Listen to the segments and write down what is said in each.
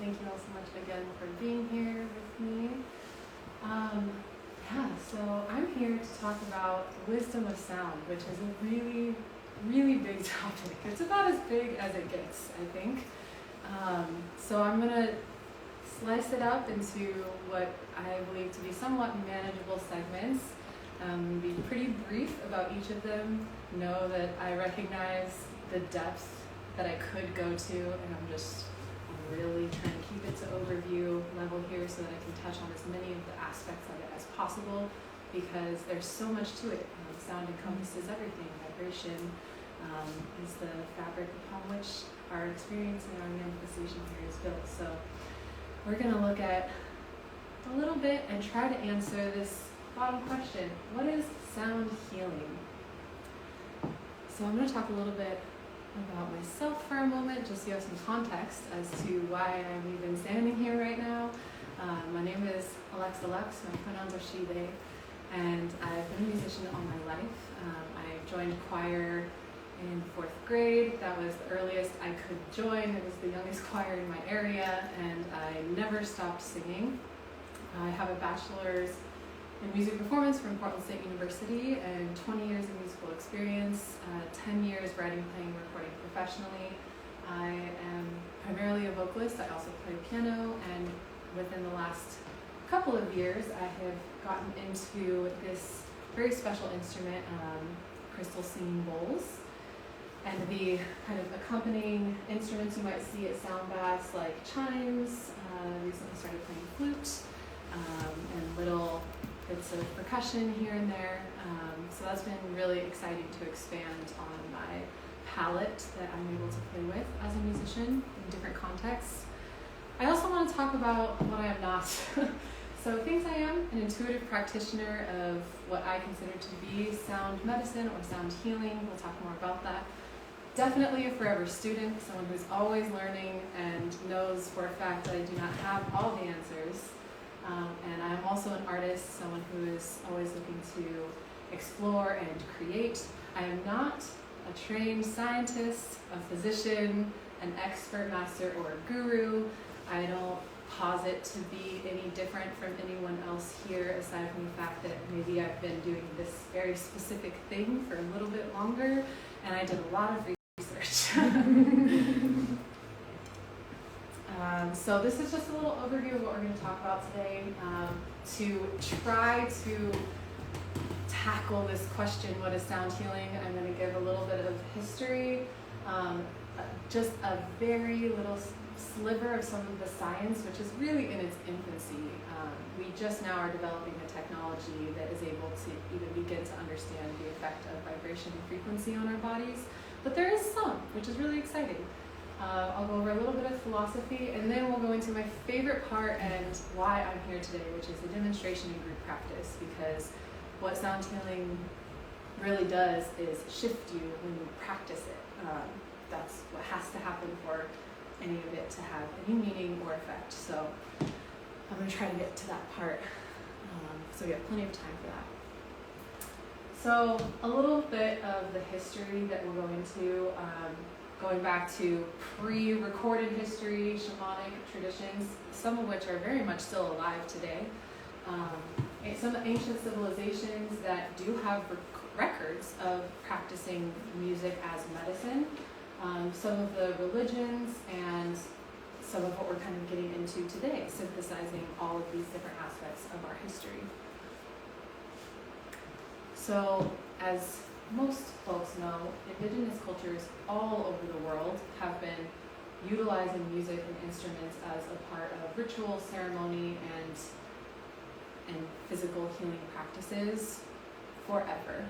Thank you all so much again for being here with me. So I'm here to talk about wisdom of sound, which is a really, really big topic. It's about as big as it gets, I think. So I'm going to slice it up into what I believe to be somewhat manageable segments. Be pretty brief about each of them. Know that I recognize the depth that I could go to, and I'm really trying to keep it to overview level here so that I can touch on as many of the aspects of it as possible, because there's so much to it. Sound encompasses everything. Vibration is the fabric upon which our experience and our manifestation here is built. So we're going to look at a little bit and try to answer this bottom question: what is sound healing? So I'm going to talk a little bit about myself for a moment, just so you have some context as to why I'm even standing here right now. My name is Alexa Lux, my pronouns are she, they, and I've been a musician all my life. I joined choir in 4th grade. That was the earliest I could join. It was the youngest choir in my area, and I never stopped singing. I have a bachelor's in music performance from Portland State University and 20 years of musical experience, 10 years writing, playing, recording professionally. I am primarily a vocalist. I also play piano, and within the last couple of years I have gotten into this very special instrument, crystal singing bowls, and the kind of accompanying instruments you might see at sound baths, like chimes. Recently started playing flute, and little bits of percussion here and there. So that's been really exciting to expand on my palette that I'm able to play with as a musician in different contexts. I also want to talk about what I am not. So things I am: an intuitive practitioner of what I consider to be sound medicine or sound healing. We'll talk more about that. Definitely a forever student, someone who's always learning and knows for a fact that I do not have all the answers. And I'm also an artist, someone who is always looking to explore and create. I am not a trained scientist, a physician, an expert master, or a guru. I don't posit to be any different from anyone else here, aside from the fact that maybe I've been doing this very specific thing for a little bit longer, and I did a lot of research. So this is just a little overview of what we're going to talk about today. To try to tackle this question, what is sound healing, I'm going to give a little bit of history, just a very little sliver of some of the science, which is really in its infancy. We just now are developing a technology that is able to even begin to understand the effect of vibration and frequency on our bodies, but there is some, which is really exciting. I'll go over a little bit of philosophy, and then we'll go into my favorite part and why I'm here today, which is the demonstration in group practice, because what sound healing really does is shift you when you practice it. That's what has to happen for any of it to have any meaning or effect. So I'm going to try to get to that part, so we have plenty of time for that. So a little bit of the history that we'll go into, going back to pre-recorded history, shamanic traditions, some of which are very much still alive today. Some ancient civilizations that do have records of practicing music as medicine. Some of the religions, and some of what we're kind of getting into today, synthesizing all of these different aspects of our history. So, as most folks know, indigenous cultures all over the world have been utilizing music and instruments as a part of ritual, ceremony, and physical healing practices forever.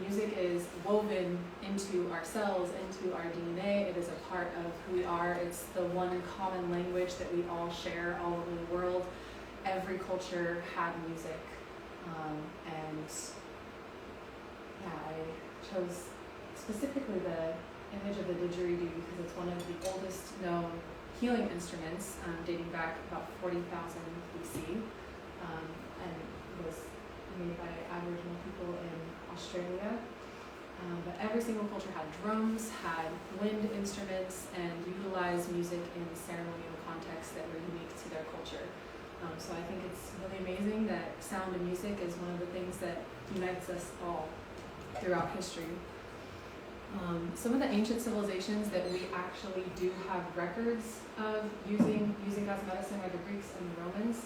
Music is woven into our cells, into our DNA. It is a part of who we are. It's the one common language that we all share all over the world. Every culture had music, and I chose specifically the image of the didgeridoo because it's one of the oldest known healing instruments, dating back about 40,000 BC, and was made by Aboriginal people in Australia. But every single culture had drums, had wind instruments, and utilized music in ceremonial contexts that were unique to their culture. So I think it's really amazing that sound and music is one of the things that unites us all throughout history. Some of the ancient civilizations that we actually do have records of using as medicine are the Greeks and the Romans.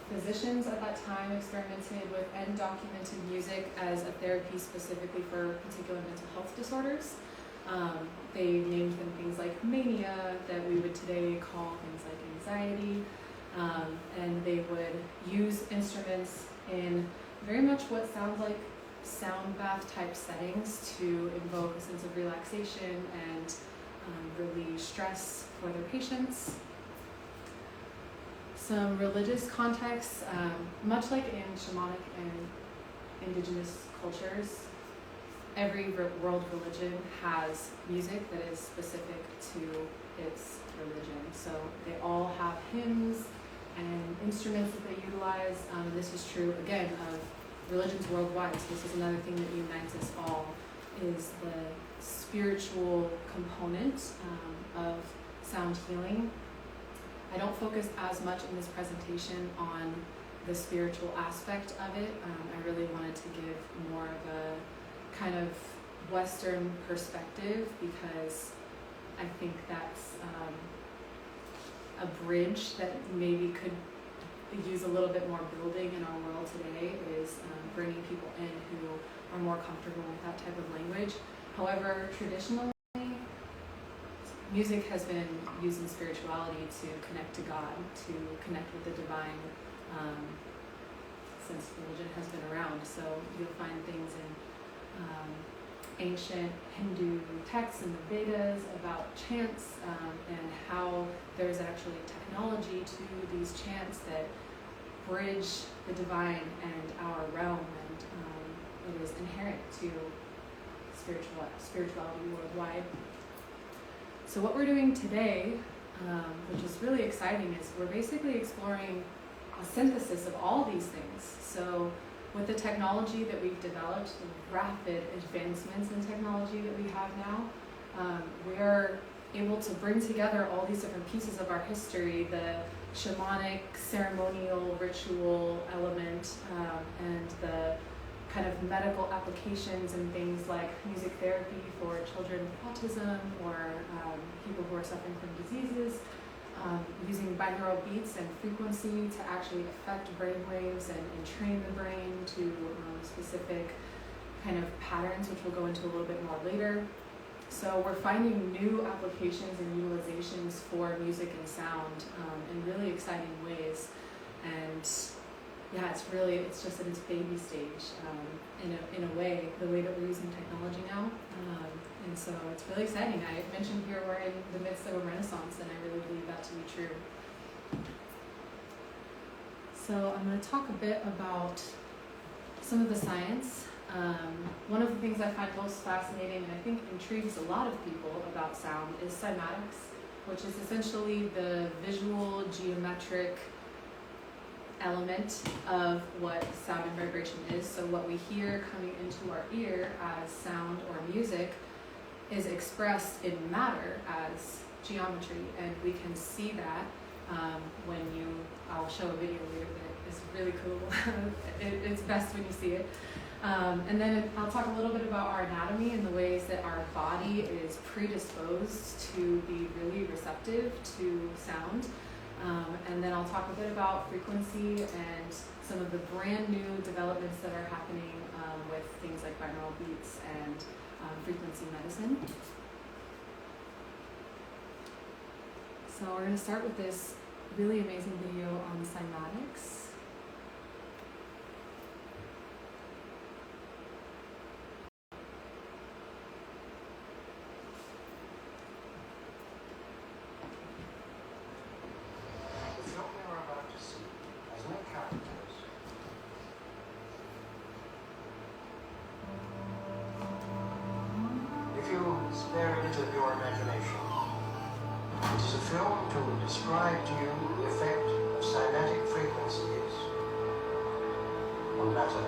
Physicians at that time experimented with and documented music as a therapy specifically for particular mental health disorders. They named them things like mania, that we would today call things like anxiety, and they would use instruments in very much what sounds like sound bath type settings to invoke a sense of relaxation and relieve stress for their patients. Some religious contexts, much like in shamanic and indigenous cultures, every world religion has music that is specific to its religion. So they all have hymns and instruments that they utilize. This is true, again, of religions worldwide. So this is another thing that unites us all, is the spiritual component of sound healing. I don't focus as much in this presentation on the spiritual aspect of it. I really wanted to give more of a kind of Western perspective, because I think that's a bridge that maybe could use a little bit more building in our world today, is bringing people in who are more comfortable with that type of language. However, traditionally, music has been used in spirituality to connect to God, to connect with the divine, since religion has been around. So you'll find things in ancient Hindu texts and the Vedas about chants, and how there's actually technology to these chants that bridge the divine and our realm, and it is inherent to spirituality worldwide. So what we're doing today, which is really exciting, is we're basically exploring a synthesis of all these things. So with the technology that we've developed, the rapid advancements in technology that we have now, we are able to bring together all these different pieces of our history, the shamanic, ceremonial, ritual element, and the kind of medical applications and things like music therapy for children with autism, or people who are suffering from diseases, using binaural beats and frequency to actually affect brain waves and train the brain to specific kind of patterns, which we'll go into a little bit more later. So we're finding new applications and utilizations for music and sound in really exciting ways. And yeah, it's just at its baby stage in a way, the way that we're using technology now. And so it's really exciting. I mentioned here we're in the midst of a renaissance, and I really believe that to be true. So I'm going to talk a bit about some of the science. One of the things I find most fascinating, and I think intrigues a lot of people about sound, is cymatics, which is essentially the visual geometric element of what sound and vibration is. So what we hear coming into our ear as sound or music is expressed in matter as geometry, and we can see that I'll show a video later that is really cool. It's best when you see it. And then I'll talk a little bit about our anatomy and the ways that our body is predisposed to be really receptive to sound. And then I'll talk a bit about frequency and some of the brand new developments that are happening with things like binaural beats and frequency medicine. So we're going to start with this really amazing video on cymatics. Spare a little of your imagination. It is a film to describe to you the effect of cymatic frequencies on matter.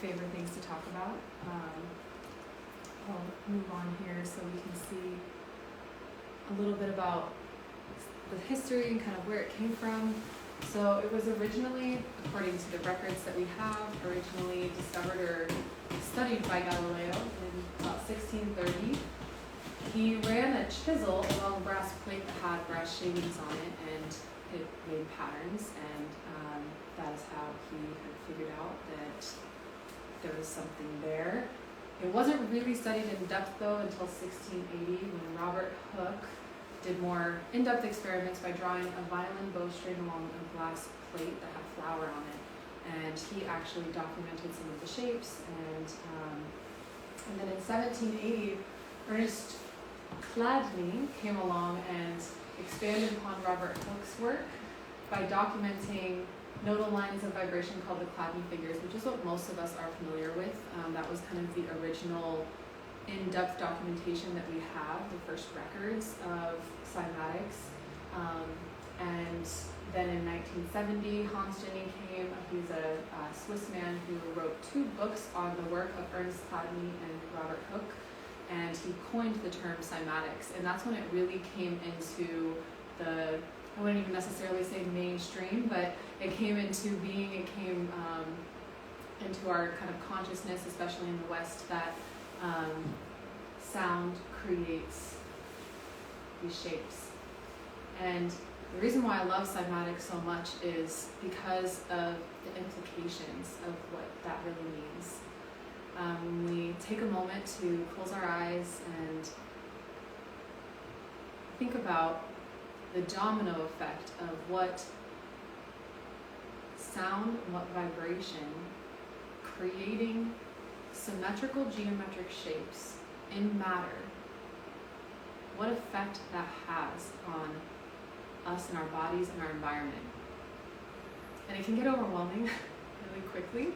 favorite things to talk about. I'll move on here so we can see a little bit about the history and kind of where it came from. So it was originally, according to the records that we have, originally discovered or studied by Galileo in about 1630. He ran a chisel along a brass plate that had brass shavings on it, and it made patterns, and that is how he had figured out that there was something there. It wasn't really studied in depth though until 1680, when Robert Hooke did more in-depth experiments by drawing a violin bowstring along a glass plate that had flour on it, and he actually documented some of the shapes. And then in 1780, Ernest Chladni came along and expanded upon Robert Hooke's work by documenting nodal lines of vibration called the Chladni figures, which is what most of us are familiar with. That was kind of the original in-depth documentation that we have, the first records of cymatics. And then in 1970, Hans Jenny came. He's a Swiss man who wrote 2 books on the work of Ernest Chladni and Robert Hooke, and he coined the term cymatics, and that's when it really came into the, I wouldn't even necessarily say mainstream, but it came into being, it came into our kind of consciousness, especially in the West, that sound creates these shapes. And the reason why I love cymatics so much is because of the implications of what that really means. When we take a moment to close our eyes and think about the domino effect of what sound and what vibration, creating symmetrical geometric shapes in matter, what effect that has on us and our bodies and our environment. And it can get overwhelming really quickly.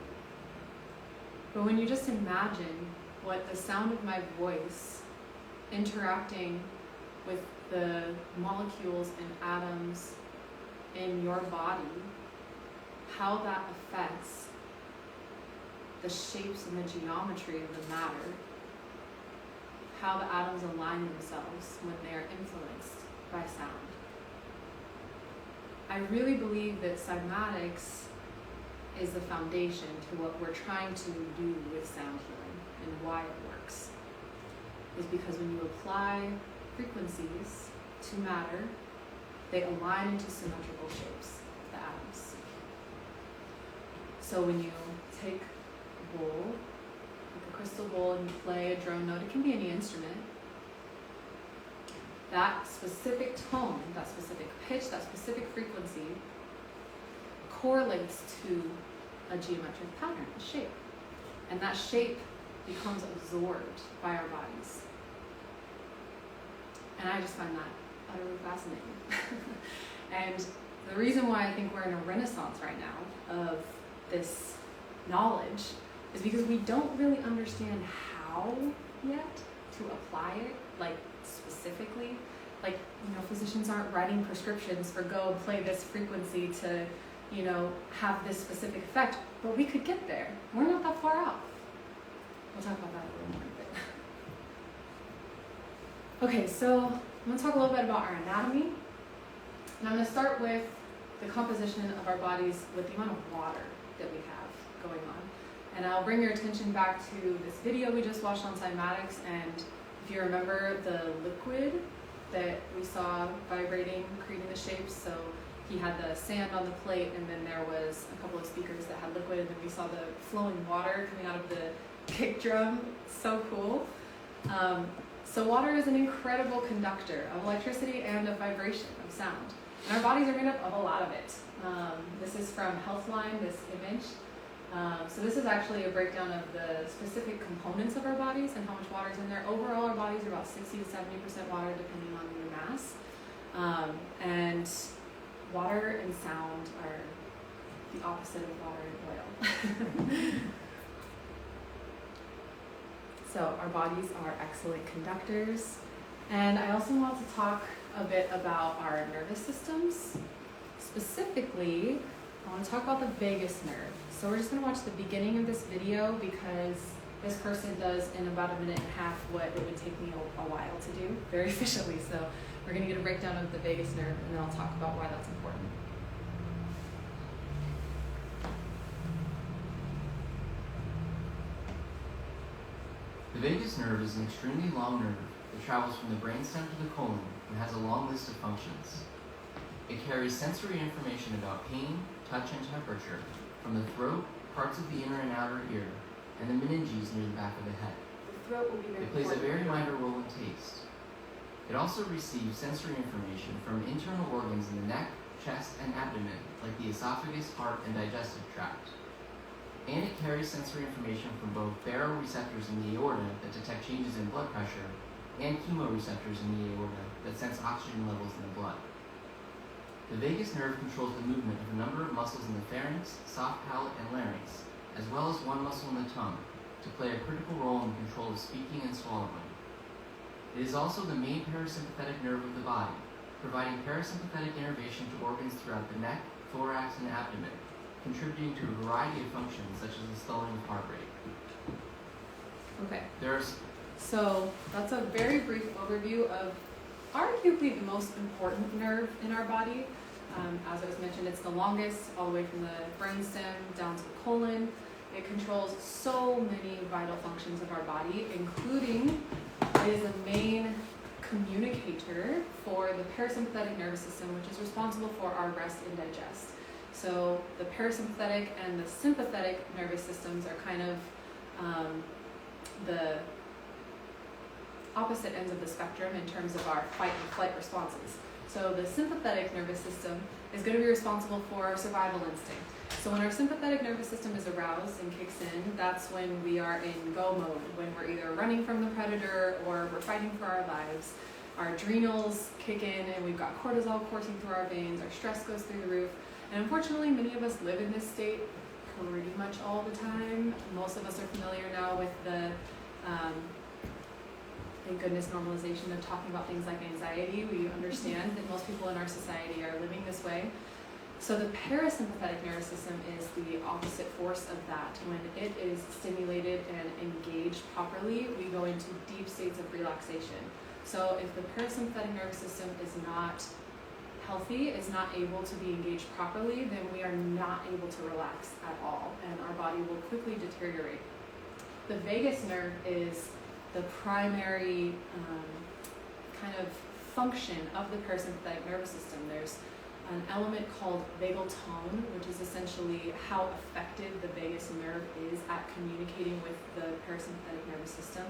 But when you just imagine what the sound of my voice interacting with the molecules and atoms in your body, how that affects the shapes and the geometry of the matter, how the atoms align themselves when they are influenced by sound. I really believe that cymatics is the foundation to what we're trying to do with sound healing, and why it works is because when you apply frequencies to matter, they align into symmetrical shapes, the atoms. So when you take a bowl, like a crystal bowl, and you play a drone note, it can be any instrument, that specific tone, that specific pitch, that specific frequency correlates to a geometric pattern, a shape. And that shape becomes absorbed by our bodies. And I just find that utterly fascinating. And the reason why I think we're in a renaissance right now of this knowledge is because we don't really understand how yet to apply it, like specifically. Like, you know, physicians aren't writing prescriptions for go and play this frequency to, you know, have this specific effect, but we could get there. We're not that far off. We'll talk about that a little more in a bit. Okay, so I'm going to talk a little bit about our anatomy. And I'm going to start with the composition of our bodies with the amount of water that we have going on. And I'll bring your attention back to this video we just watched on cymatics, and if you remember the liquid that we saw vibrating, creating the shapes, so he had the sand on the plate, and then there was a couple of speakers that had liquid, and then we saw the flowing water coming out of the kick drum. So cool. So water is an incredible conductor of electricity and of vibration, of sound. And our bodies are made up of a lot of it. This is from Healthline, this image. So this is actually a breakdown of the specific components of our bodies and how much water is in there. Overall, our bodies are about 60 to 70% water, depending on your mass. And water and sound are the opposite of water and oil. So our bodies are excellent conductors. And I also want to talk a bit about our nervous systems. Specifically, I want to talk about the vagus nerve. So we're just going to watch the beginning of this video because this person does in about a minute and a half what it would take me a while to do very efficiently. So we're going to get a breakdown of the vagus nerve, and then I'll talk about why that's important. The vagus nerve is an extremely long nerve that travels from the brainstem to the colon and has a long list of functions. It carries sensory information about pain, touch, and temperature from the throat, parts of the inner and outer ear, and the meninges near the back of the head. The throat will be very It plays a important. very minor role in taste. It also receives sensory information from internal organs in the neck, chest, and abdomen, like the esophagus, heart, and digestive tract. And it carries sensory information from both baroreceptors in the aorta that detect changes in blood pressure and chemoreceptors in the aorta that sense oxygen levels in the blood. The vagus nerve controls the movement of a number of muscles in the pharynx, soft palate, and larynx, as well as one muscle in the tongue, to play a critical role in the control of speaking and swallowing. It is also the main parasympathetic nerve of the body, providing parasympathetic innervation to organs throughout the neck, thorax, and abdomen, contributing to a variety of functions such as the slowing of heart rate. Okay. So that's a very brief overview of arguably the most important nerve in our body. As I was mentioned, it's the longest, all the way from the brainstem down to the colon. It controls so many vital functions of our body, including it is a main communicator for the parasympathetic nervous system, which is responsible for our rest and digest. So the parasympathetic and the sympathetic nervous systems are kind of the opposite ends of the spectrum in terms of our fight and flight responses. So the sympathetic nervous system is going to be responsible for our survival instinct. So when our sympathetic nervous system is aroused and kicks in, that's when we are in go mode, when we're either running from the predator or we're fighting for our lives. Our adrenals kick in and we've got cortisol coursing through our veins, our stress goes through the roof. And unfortunately, many of us live in this state pretty much all the time. Most of us are familiar now with the thank goodness normalization of talking about things like anxiety. We understand that most people in our society are living this way. So the parasympathetic nervous system is the opposite force of that. When it is stimulated and engaged properly, we go into deep states of relaxation. So if the parasympathetic nervous system is not healthy, is not able to be engaged properly, then we are not able to relax at all, and our body will quickly deteriorate. The vagus nerve is the primary kind of function of the parasympathetic nervous system. There's an element called vagal tone, which is essentially how effective the vagus nerve is at communicating with the parasympathetic nervous system.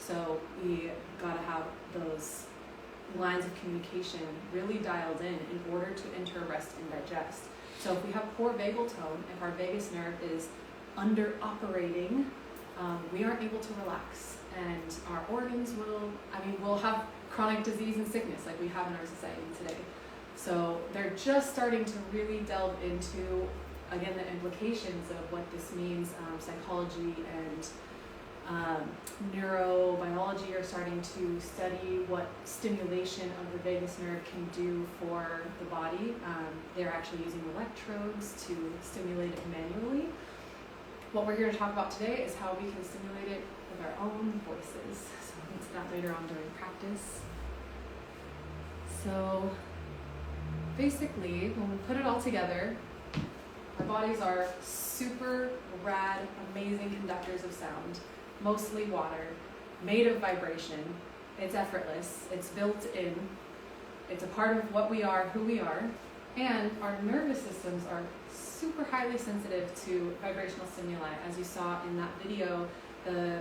So we gotta have those lines of communication really dialed in order to enter rest and digest. So if we have poor vagal tone, if our vagus nerve is under operating, we aren't able to relax, and our organs we'll have chronic disease and sickness like we have in our society today. So they're just starting to really delve into, again, the implications of what this means. Psychology and neurobiology are starting to study what stimulation of the vagus nerve can do for the body. They're actually using electrodes to stimulate it manually. What we're here to talk about today is how we can stimulate it with our own voices. So I'll get to that later on during practice. So basically, when we put it all together, our bodies are super rad, amazing conductors of sound, mostly water, made of vibration. It's effortless, it's built in, it's a part of what we are, who we are, and our nervous systems are super highly sensitive to vibrational stimuli. As you saw in that video, the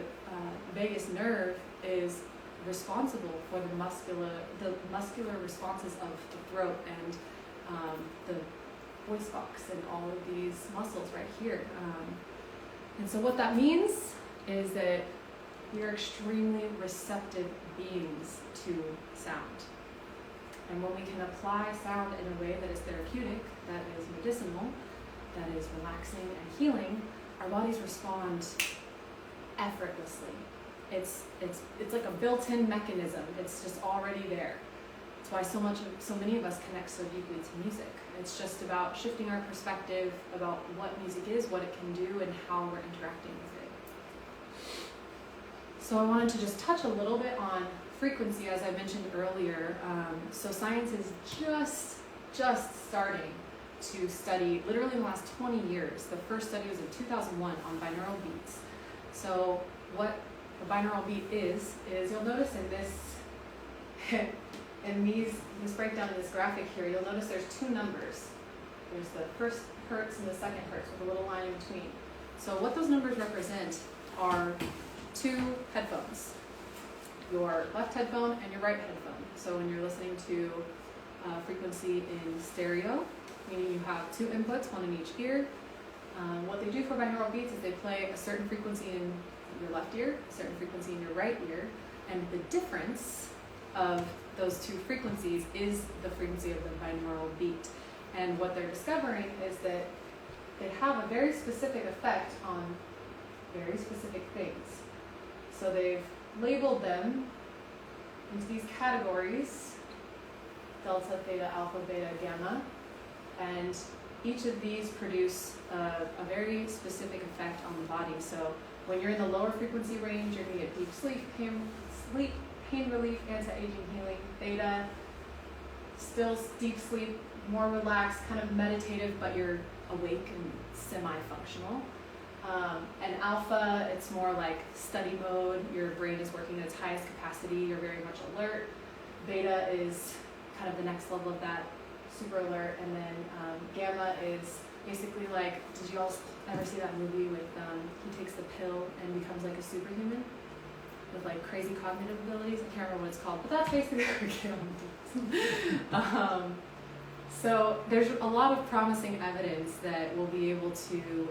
vagus nerve is responsible for the muscular responses of the throat and the voice box and all of these muscles right here. And so what that means is that we are extremely receptive beings to sound. And when we can apply sound in a way that is therapeutic, that is medicinal, that is relaxing and healing, our bodies respond effortlessly. It's like a built-in mechanism. It's just already there. That's why so many of us connect so deeply to music. It's just about shifting our perspective about what music is, what it can do, and how we're interacting with it. So I wanted to just touch a little bit on frequency, as I mentioned earlier. So science is just starting to study, literally in the last 20 years. The first study was in 2001 on binaural beats. So what a binaural beat is you'll notice in this, this breakdown in this graphic here, you'll notice there's two numbers. There's the first hertz and the second hertz with a little line in between. So what those numbers represent are two headphones, your left headphone and your right headphone. So when you're listening to frequency in stereo, meaning you have two inputs, one in each ear. What they do for binaural beats is they play a certain frequency in your left ear, a certain frequency in your right ear, and the difference of those two frequencies is the frequency of the binaural beat. And what they're discovering is that they have a very specific effect on very specific things. So they've labeled them into these categories: delta, theta, alpha, beta, gamma, and each of these produce a very specific effect on the body. So when you're in the lower frequency range, you're going to get deep sleep, pain relief, anti-aging, healing. Theta, still deep sleep, more relaxed, kind of meditative, but you're awake and semi-functional. And alpha, it's more like study mode. Your brain is working at its highest capacity. You're very much alert. Beta is kind of the next level of that, super alert. And then gamma is basically like, did you all ever see that movie with he takes the pill and becomes like a superhuman with like crazy cognitive abilities? I can't remember what it's called, but that's basically what gamma is. So there's a lot of promising evidence that we'll be able to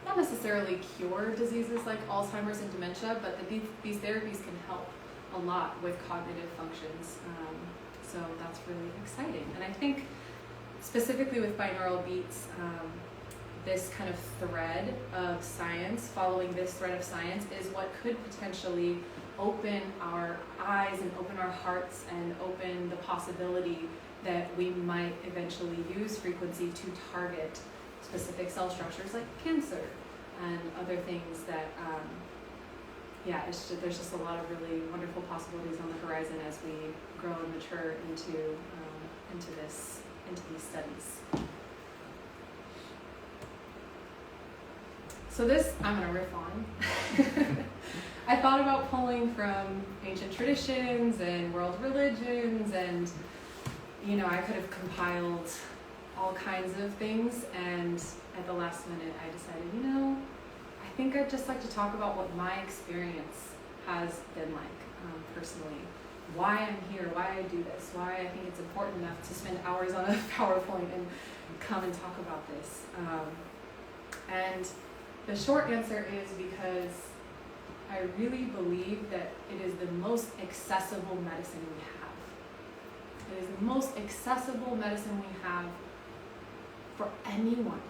not necessarily cure diseases like Alzheimer's and dementia, but that these therapies can help a lot with cognitive functions. So that's really exciting. And I think specifically with binaural beats, this kind of thread of science, following this thread of science, is what could potentially open our eyes and open our hearts and open the possibility that we might eventually use frequency to target specific cell structures like cancer and other things that, there's just a lot of really wonderful possibilities on the horizon as we grow and mature into these studies. So this, I'm going to riff on. I thought about pulling from ancient traditions and world religions, and I could have compiled all kinds of things, and at the last minute I decided, I think I'd just like to talk about what my experience has been like personally. Why I'm here, why I do this, why I think it's important enough to spend hours on a PowerPoint and come and talk about this. And the short answer is because I really believe that it is the most accessible medicine we have. It is the most accessible medicine we have for anyone,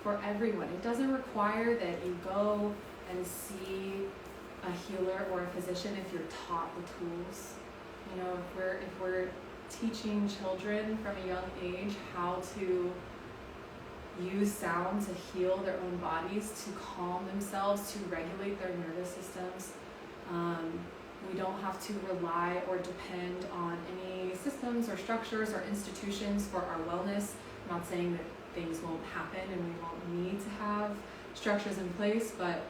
for everyone. It doesn't require that you go and see a healer or a physician if you're taught the tools. If we're teaching children from a young age how to use sound to heal their own bodies, to calm themselves, to regulate their nervous systems, we don't have to rely or depend on any systems or structures or institutions for our wellness. I'm not saying that things won't happen and we won't need to have structures in place, but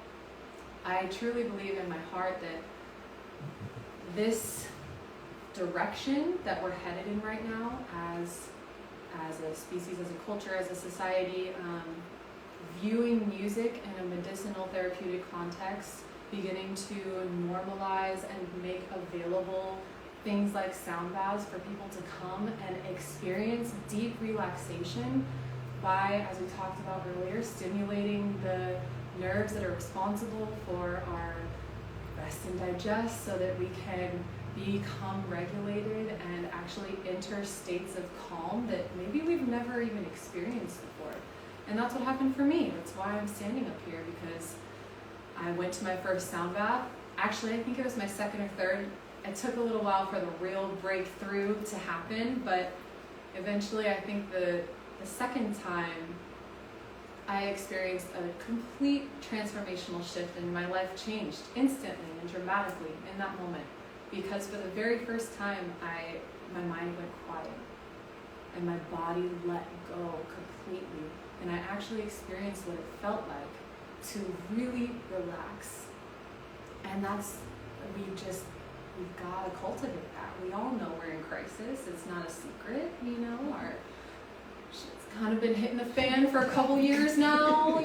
I truly believe in my heart that this direction that we're headed in right now as a species, as a culture, as a society, viewing music in a medicinal therapeutic context, beginning to normalize and make available things like sound baths for people to come and experience deep relaxation by, as we talked about earlier, stimulating the nerves that are responsible for our rest and digest so that we can become regulated and actually enter states of calm that maybe we've never even experienced before. And that's what happened for me. That's why I'm standing up here, because I went to my first sound bath. Actually, I think it was my second or third, it took a little while for the real breakthrough to happen, but eventually I think the second time I experienced a complete transformational shift, and my life changed instantly and dramatically in that moment, because for the very first time my mind went quiet and my body let go completely, and I actually experienced what it felt like to really relax. And we've got to cultivate that. We all know we're in crisis. It's not a secret, our shit's kind of been hitting the fan for a couple years now,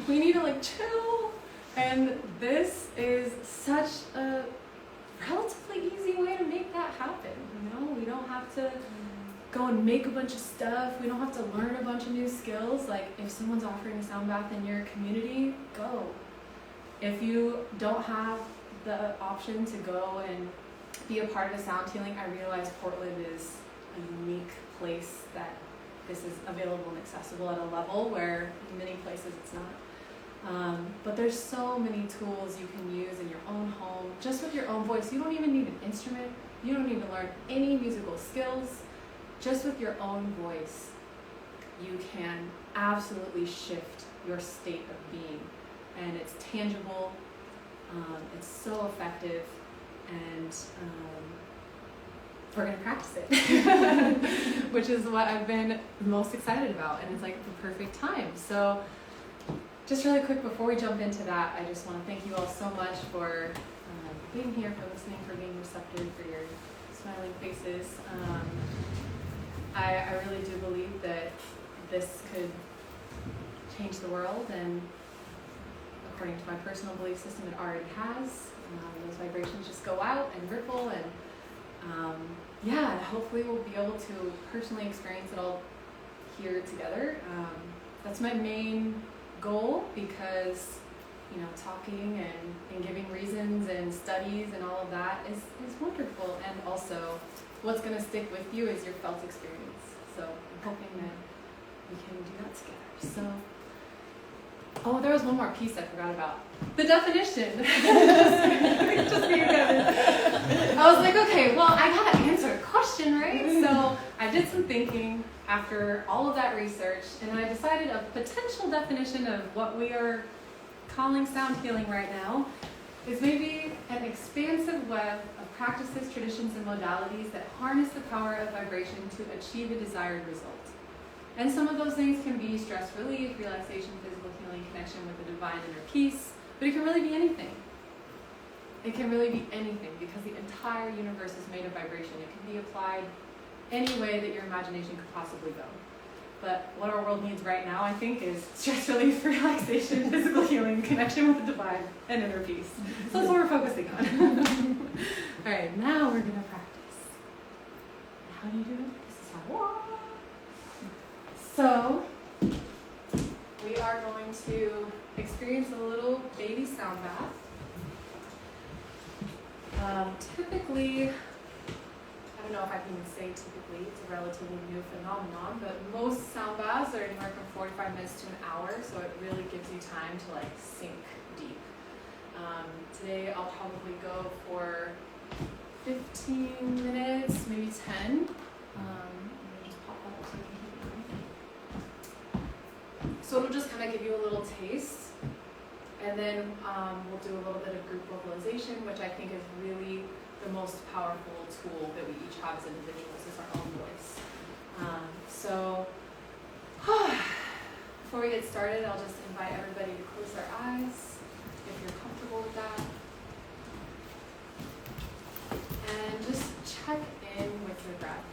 we need to chill. And this is such a relatively easy way to make that happen, we don't have to go and make a bunch of stuff. We don't have to learn a bunch of new skills. If someone's offering a sound bath in your community, go. If you don't have the option to go and be a part of a sound healing, I realize Portland is a unique place that this is available and accessible at a level where in many places it's not. But there's so many tools you can use in your own home, just with your own voice. You don't even need an instrument. You don't need to learn any musical skills. Just with your own voice, you can absolutely shift your state of being. And it's tangible, it's so effective, and we're going to practice it, which is what I've been most excited about, and it's the perfect time. So just really quick before we jump into that, I just want to thank you all so much for being here, for listening, for being receptive, for your smiling faces. I really do believe that this could change the world, and according to my personal belief system, it already has. Those vibrations just go out and ripple, and hopefully we'll be able to personally experience it all here together. That's my main goal, because talking and giving reasons and studies and all of that is wonderful, and also what's going to stick with you is your felt experience. So I'm hoping that we can do that together. So, there was one more piece I forgot about. The definition. Just so you guys. I was like, okay, well, I gotta answer a question, right? So I did some thinking after all of that research, and I decided a potential definition of what we are calling sound healing right now is maybe an expansive web of practices, traditions, and modalities that harness the power of vibration to achieve a desired result. And some of those things can be stress relief, relaxation, physical healing, connection with the divine inner peace, but it can really be anything. It can really be anything, because the entire universe is made of vibration. It can be applied any way that your imagination could possibly go. But what our world needs right now, I think, is stress relief, relaxation, physical healing, connection with the divine, and inner peace. So that's what we're focusing on. All right, now we're going to practice. How do you do it? This is how. So we are going to experience a little baby sound bath. Typically, I don't know if I can even say typically, it's a relatively new phenomenon, but most sound baths are anywhere from 45 minutes to an hour, so it really gives you time to sink deep. Today I'll probably go for 15 minutes, maybe 10. Just pop that up so you can hear me. So it'll just kind of give you a little taste, and then we'll do a little bit of group vocalization, which I think is really the most powerful tool that we each have as individuals, is our own voice. Before we get started, I'll just invite everybody to close their eyes, if you're comfortable with that. And just check in with your breath.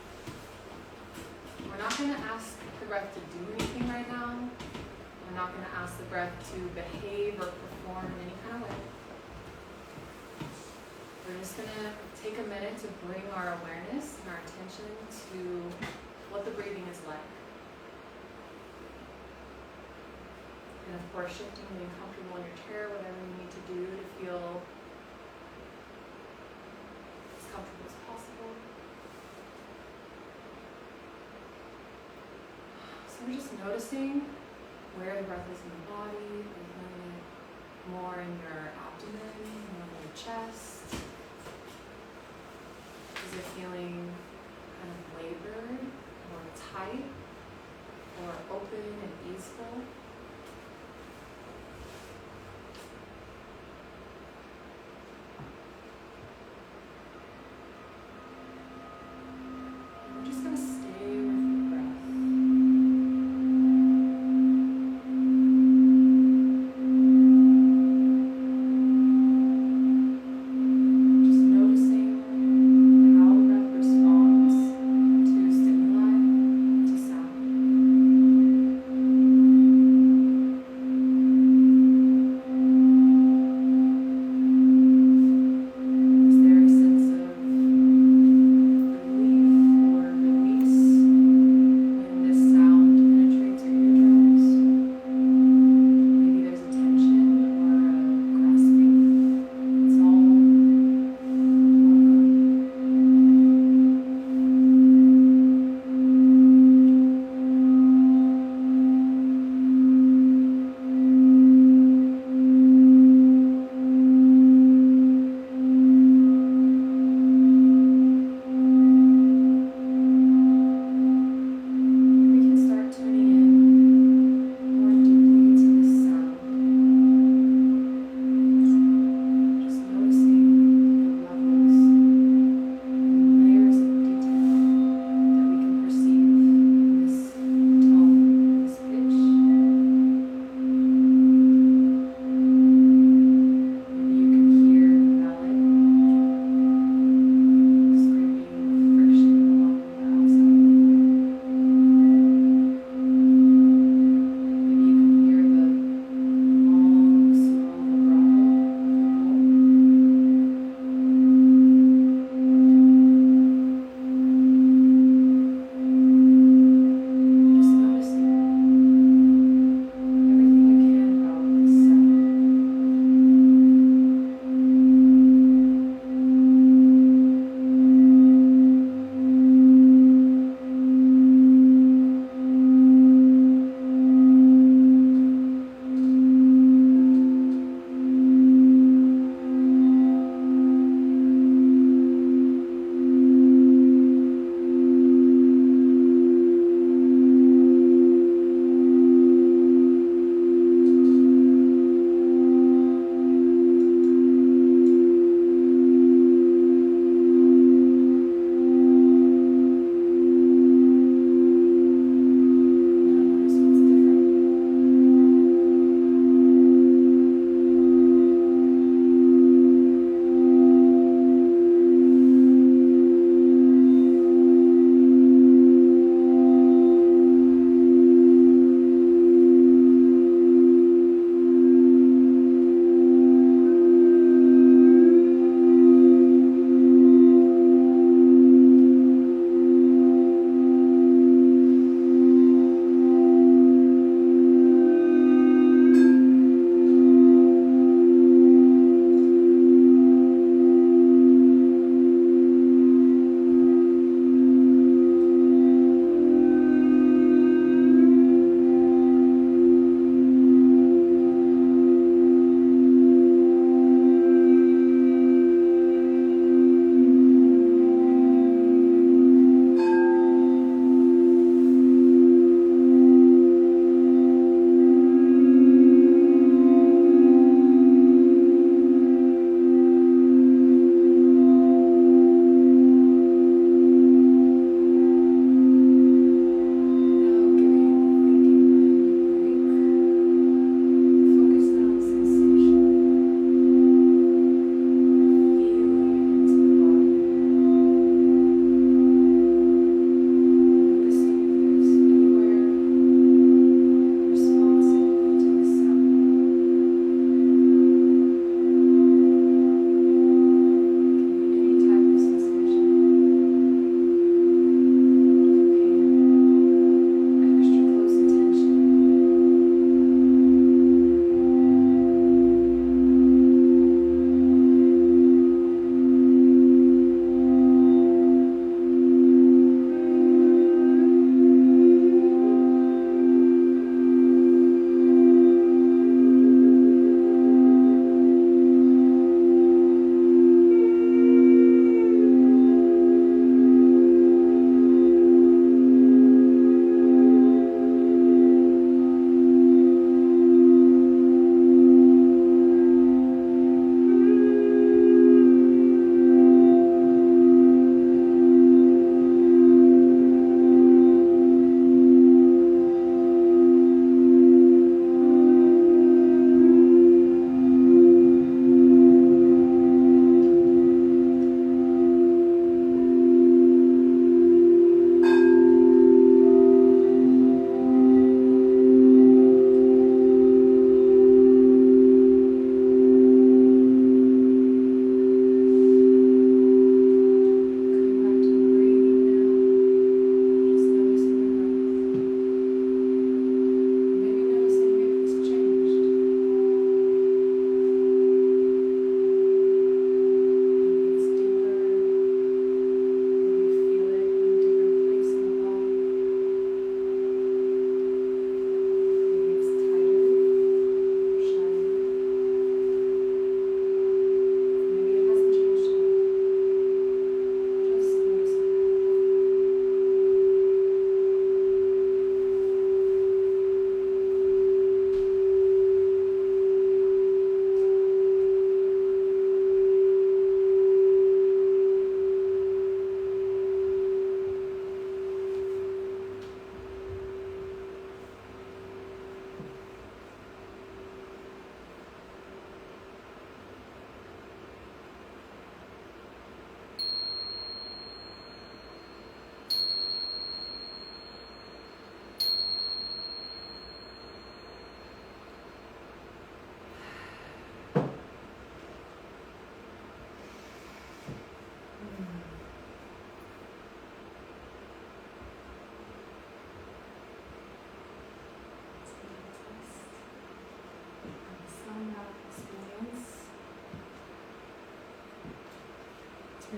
We're not going to ask the breath to do anything right now. We're not going to ask the breath to behave or perform in any kind of way. We're just going to take a minute to bring our awareness and our attention to what the breathing is like. And of course, shifting, getting comfortable in your chair, whatever you need to do to feel as comfortable as possible. So we're just noticing where the breath is in the body, more in your abdomen, more in your chest.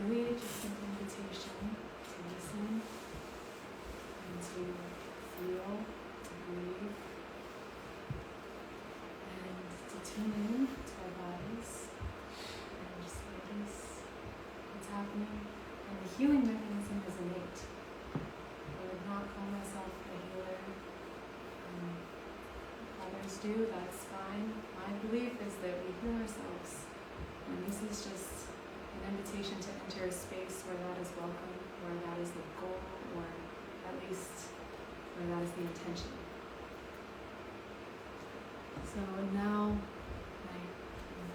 really just an invitation to listen and to feel, to breathe, and to tune in to our bodies and just notice what's happening. And the healing mechanism is innate. I would not call myself a healer. Others do, that's fine. My belief is that we heal ourselves. And this is just an invitation to enter a space where that is welcome, where that is the goal, or at least where that is the intention. So now, my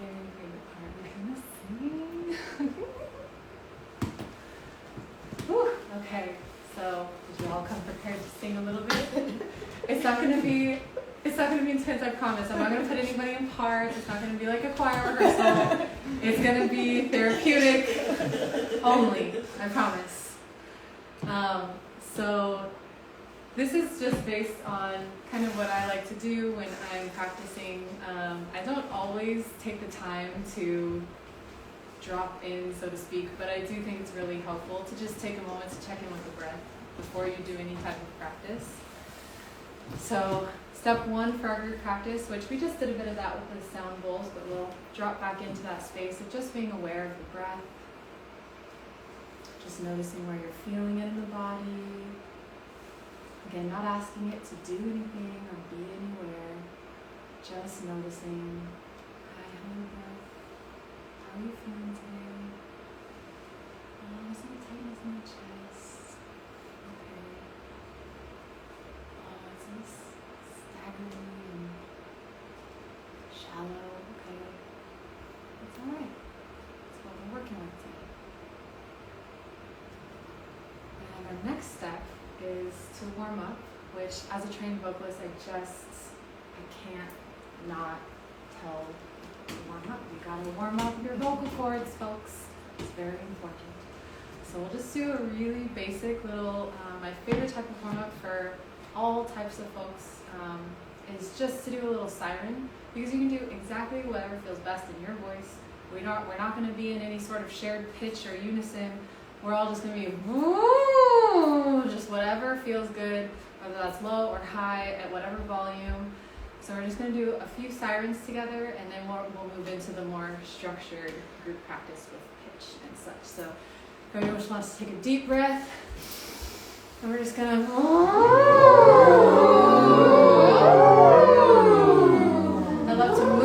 very favorite part, we're gonna sing. Whew, okay, so did you all come prepared to sing a little bit? It's not gonna be intense, I promise. I'm not gonna put anybody in parts. It's not gonna be like a choir rehearsal. It's gonna be therapeutic only, I promise. So this is just based on kind of what I like to do when I'm practicing. I don't always take the time to drop in, so to speak, but I do think it's really helpful to just take a moment to check in with the breath before you do any type of practice. So step one for our group practice, which we just did a bit of that with the sound bowls, but we'll drop back into that space of just being aware of the breath, just noticing where you're feeling it in the body. Again, not asking it to do anything or be anywhere, just noticing, hi, hello breath, how are you feeling today? Oh, is it tightness in the chest? Okay. Oh, is this staggering and shallow? Okay. It's alright. That's what we're working with today. And our next step is to warm up, which as a trained vocalist, I can't not tell you to warm up. You gotta warm up your vocal cords, folks. It's very important. So we'll just do a really basic little, my favorite type of warm up for all types of folks is just to do a little siren, because you can do exactly whatever feels best in your voice. We're not going to be in any sort of shared pitch or unison. We're all just going to be woo, just whatever feels good, whether that's low or high at whatever volume. So we're just going to do a few sirens together, and then we'll move into the more structured group practice with pitch and such. So everyone just wants to take a deep breath, and we're just going to I love to move.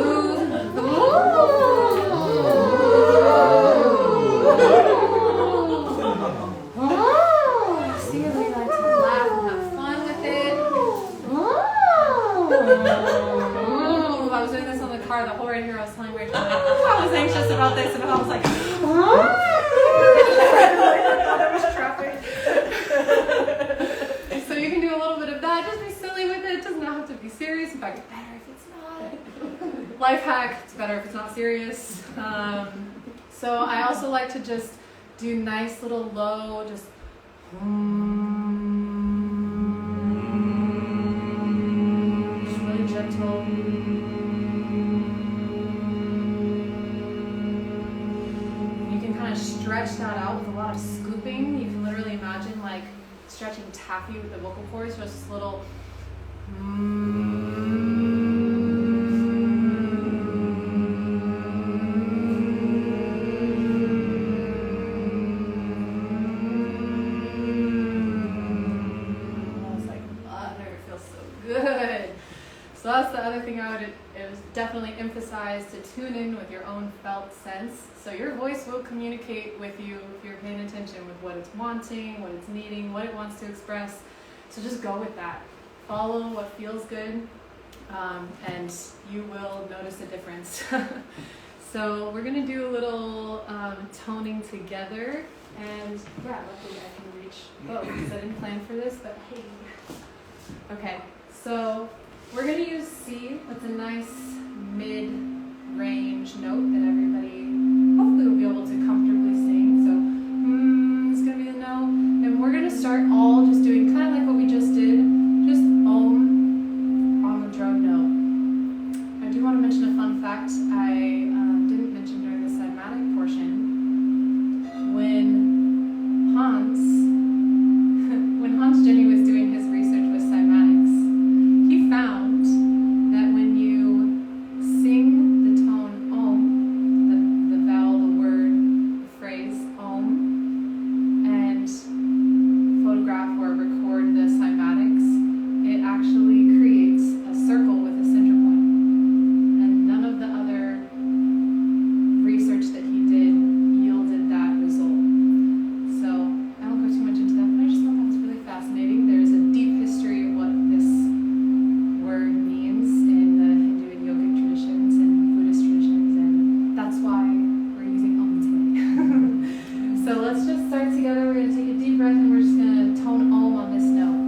See, we like to laugh and have fun with it. I was doing this on the car the whole way here. I was telling Rachel, I was anxious about this, and I was like, there was traffic. So you can do a little bit of that. Just be silly with it. It does not have to be serious. In fact, it's better if it's not. Life hack, it's better if it's not serious. So I also like to just do nice little low, just really gentle. You can kind of stretch that out with a lot of scooping. You can literally imagine like stretching taffy with the vocal cords, just this little So that's the other thing I would definitely emphasize, to tune in with your own felt sense. So your voice will communicate with you if you're paying attention with what it's wanting, what it's needing, what it wants to express. So just go with that. Follow what feels good, and you will notice a difference. So we're going to do a little toning together. And yeah, luckily I can reach both because I didn't plan for this, but hey. Okay, so we're going to use C. That's a nice mid-range note that everybody hopefully will be able to comfortably sing. So it's going to be the note. And we're going to start all just doing kind of like what we just did, just Om on the drum note. I do want to mention a fun fact I didn't mention during the cymatic portion. When let's just start together. We're going to take a deep breath and we're just going to tone Om on this note.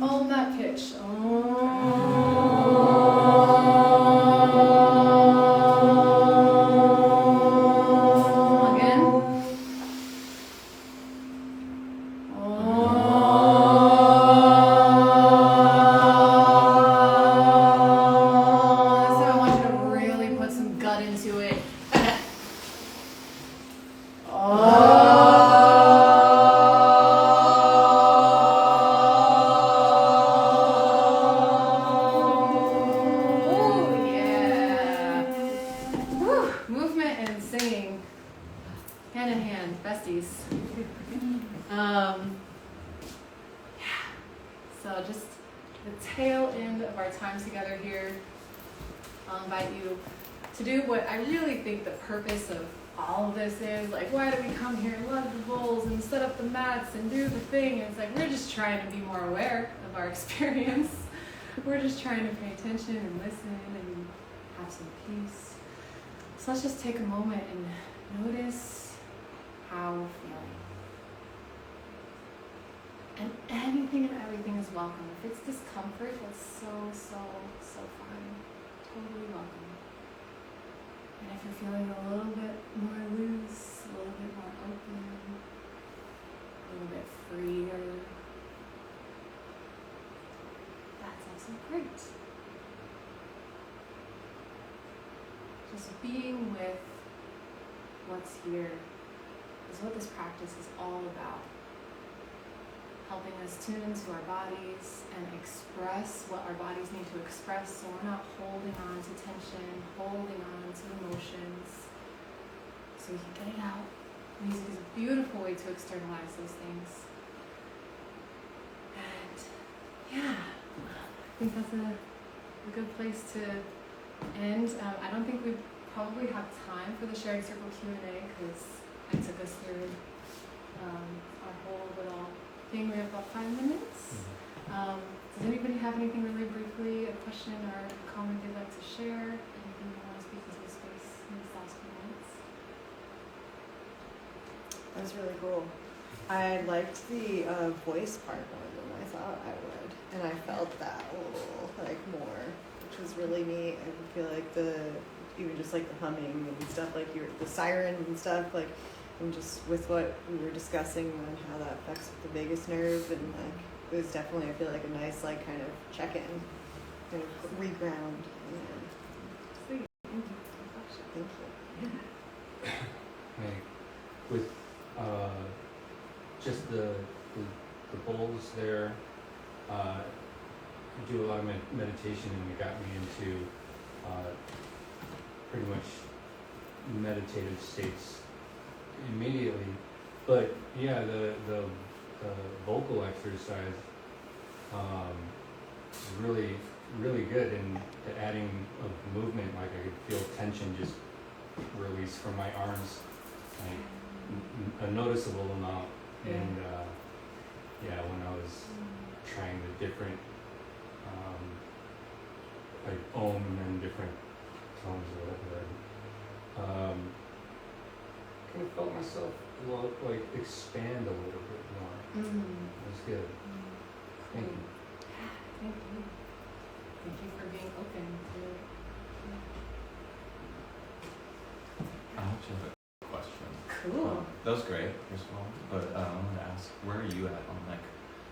Own that pitch. Again. So I want you to really put some gut into it. So just the tail end of our time together here, I'll invite you to do what I really think the purpose of all of this is. Like, why do we come here and love the bowls and set up the mats and do the thing? And it's like, we're just trying to be more aware of our experience. We're just trying to pay attention and listen and have some peace. So let's just take a moment and notice how we're feeling. And anything and everything is welcome. If it's discomfort, that's so fine. Totally welcome. And if you're feeling a little bit more loose, a little bit more open, a little bit freer, that's also great. Just being with what's here is what this practice is all about. Helping us tune into our bodies and express what our bodies need to express, so we're not holding on to tension, holding on to emotions, so we can get it out. Music is a beautiful way to externalize those things. And yeah, I think that's a good place to end. I don't think we probably have time for the sharing circle Q&A because I took us through our whole little thing. We have about 5 minutes. Does anybody have anything really briefly, a question or a comment they'd like to share? Anything you want to speak into the space in these last few minutes? That's really cool. I liked the voice part more than I thought I would, and I felt that a little like more, which was really neat. I feel like even just like the humming and stuff, like the siren and stuff, like. And just with what we were discussing and how that affects the vagus nerve, and like it was definitely, I feel like, a nice like kind of check-in, kind of reground. Sweet. Thank you. Like with just the bowls there, I do a lot of meditation, and it got me into pretty much meditative states immediately. But yeah, the vocal exercise is really good, and the adding of movement, like I could feel tension just release from my arms, like a noticeable amount. And when I was trying the different like Om and different tones or whatever, I felt myself like expand a little bit more. It was good. Thank you. Thank you. Thank you for being open to it. I actually have a question. Cool. That was great, first of all. But I wanted to ask, where are you at on like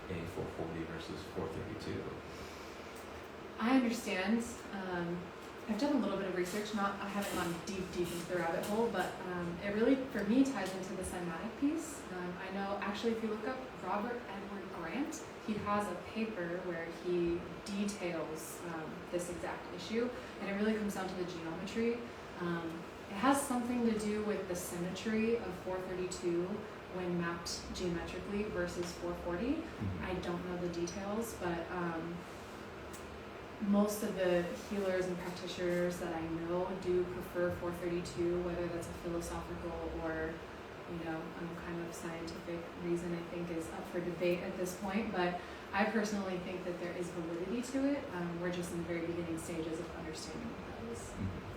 a 440 versus 432? I understand. I've done a little bit of research, I haven't gone deep into the rabbit hole, but it really, for me, ties into the cymatic piece. I know, actually, if you look up Robert Edward Grant, he has a paper where he details this exact issue, and it really comes down to the geometry. It has something to do with the symmetry of 432 when mapped geometrically versus 440. I don't know the details, but most of the healers and practitioners that I know do prefer 432, whether that's a philosophical or, kind of scientific reason, I think is up for debate at this point. But I personally think that there is validity to it. We're just in the very beginning stages of understanding what that is.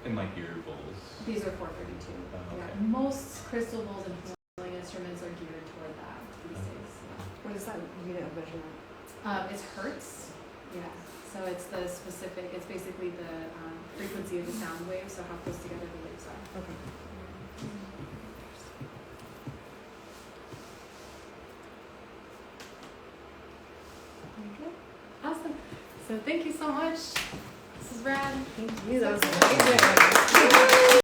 And like your bowls? These are 432. Okay. Yeah, most crystal bowls and healing instruments are geared toward that these days. What is that unit of measurement? It's hertz. Yeah. So it's the specific. It's basically the frequency of the sound wave. So how close together the waves are. Okay. Okay. Awesome. So thank you so much. This is rad. Thank you. That was amazing.